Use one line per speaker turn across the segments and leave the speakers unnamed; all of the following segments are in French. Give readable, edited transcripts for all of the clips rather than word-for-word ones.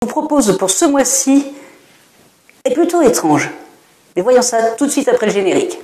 vous propose pour ce mois-ci est plutôt étrange. Mais voyons ça tout de suite après le générique.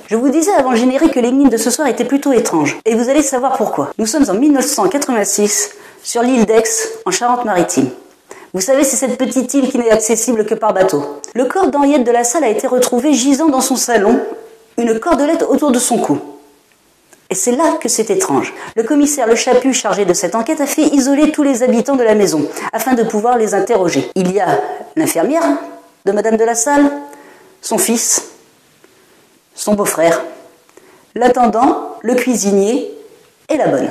Je vous disais avant le générique que l'énigme de ce soir était plutôt étrange, et vous allez savoir pourquoi. Nous sommes en 1986, sur l'île d'Aix, en Charente-Maritime. Vous savez, c'est cette petite île qui n'est accessible que par bateau. Le corps d'Henriette de la Salle a été retrouvé gisant dans son salon, une cordelette autour de son cou. Et c'est là que c'est étrange. Le commissaire Le Chaput, chargé de cette enquête, a fait isoler tous les habitants de la maison, afin de pouvoir les interroger. Il y a l'infirmière de Madame de la Salle, son fils, son beau-frère, l'intendant, le cuisinier et la bonne.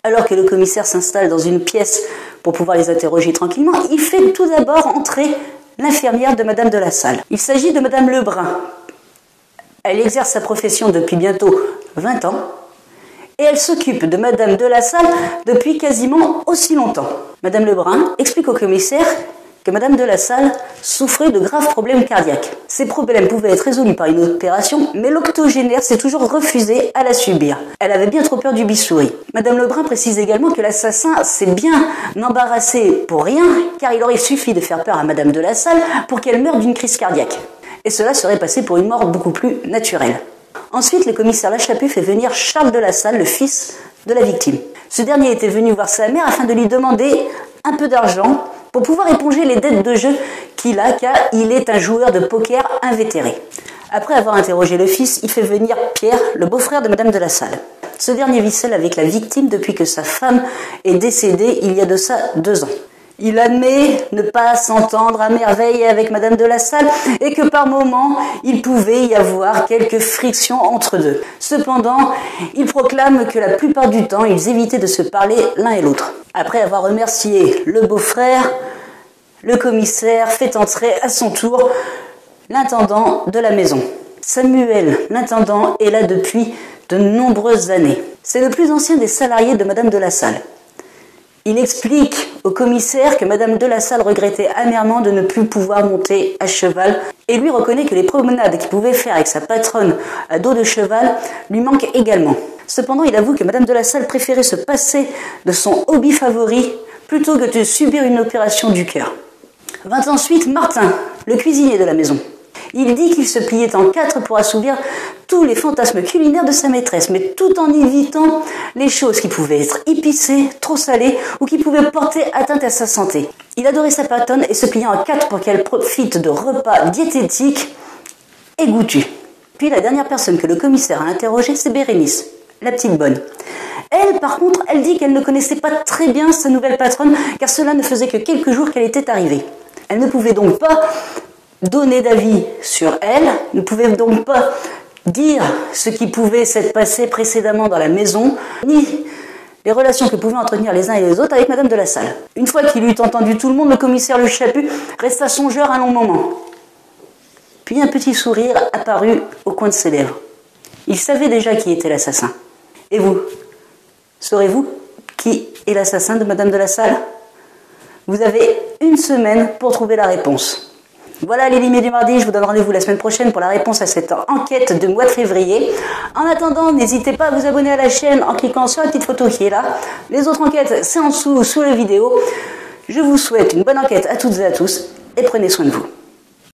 Alors que le commissaire s'installe dans une pièce pour pouvoir les interroger tranquillement, il fait tout d'abord entrer l'infirmière de Madame de la Salle. Il s'agit de Madame Lebrun. Elle exerce sa profession depuis bientôt 20 ans et elle s'occupe de Madame de la Salle depuis quasiment aussi longtemps. Madame Lebrun explique au commissaire que Madame de la Salle souffrait de graves problèmes cardiaques. Ces problèmes pouvaient être résolus par une opération, mais l'octogénaire s'est toujours refusé à la subir. Elle avait bien trop peur du bistouri. Madame Lebrun précise également que l'assassin s'est bien embarrassé pour rien, car il aurait suffi de faire peur à Madame de la Salle pour qu'elle meure d'une crise cardiaque. Et cela serait passé pour une mort beaucoup plus naturelle. Ensuite, le commissaire Le Chaput fait venir Charles de la Salle, le fils de la victime. Ce dernier était venu voir sa mère afin de lui demander un peu d'argent pour pouvoir éponger les dettes de jeu qu'il a, car il est un joueur de poker invétéré. Après avoir interrogé le fils, il fait venir Pierre, le beau-frère de Madame de la Salle. Ce dernier vit seul avec la victime depuis que sa femme est décédée il y a de ça 2 ans. Il admet ne pas s'entendre à merveille avec Madame de la Salle et que par moments, il pouvait y avoir quelques frictions entre deux. Cependant, il proclame que la plupart du temps, ils évitaient de se parler l'un et l'autre. Après avoir remercié le beau-frère, le commissaire fait entrer à son tour l'intendant de la maison. Samuel, l'intendant, est là depuis de nombreuses années. C'est le plus ancien des salariés de Madame de la Salle. Il explique au commissaire que Madame de la Salle regrettait amèrement de ne plus pouvoir monter à cheval et lui reconnaît que les promenades qu'il pouvait faire avec sa patronne à dos de cheval lui manquent également. Cependant, il avoue que Madame de la Salle préférait se passer de son hobby favori plutôt que de subir une opération du cœur. Vint ensuite Martin, le cuisinier de la maison. Il dit qu'il se pliait en 4 pour assouvir tous les fantasmes culinaires de sa maîtresse, mais tout en évitant les choses qui pouvaient être épicées, trop salées ou qui pouvaient porter atteinte à sa santé. Il adorait sa patronne et se pliait en 4 pour qu'elle profite de repas diététiques et goûtus. Puis la dernière personne que le commissaire a interrogée, c'est Bérénice, la petite bonne. Elle, par contre, elle dit qu'elle ne connaissait pas très bien sa nouvelle patronne, car cela ne faisait que quelques jours qu'elle était arrivée. Elle ne pouvait donc pas donner d'avis sur elle, ne pouvait donc pas dire ce qui pouvait s'être passé précédemment dans la maison, ni les relations que pouvaient entretenir les uns et les autres avec Madame de la Salle. Une fois qu'il eut entendu tout le monde, le commissaire Le Chaput resta songeur un long moment. Puis un petit sourire apparut au coin de ses lèvres. Il savait déjà qui était l'assassin. Et vous, saurez-vous qui est l'assassin de Madame de la Salle? Vous avez 1 semaine pour trouver la réponse. Voilà les limiers du mardi, je vous donne rendez-vous la semaine prochaine pour la réponse à cette enquête de mois de février. En attendant, n'hésitez pas à vous abonner à la chaîne en cliquant sur la petite photo qui est là. Les autres enquêtes, c'est en dessous, sous la vidéo. Je vous souhaite une bonne enquête à toutes et à tous et prenez soin de vous.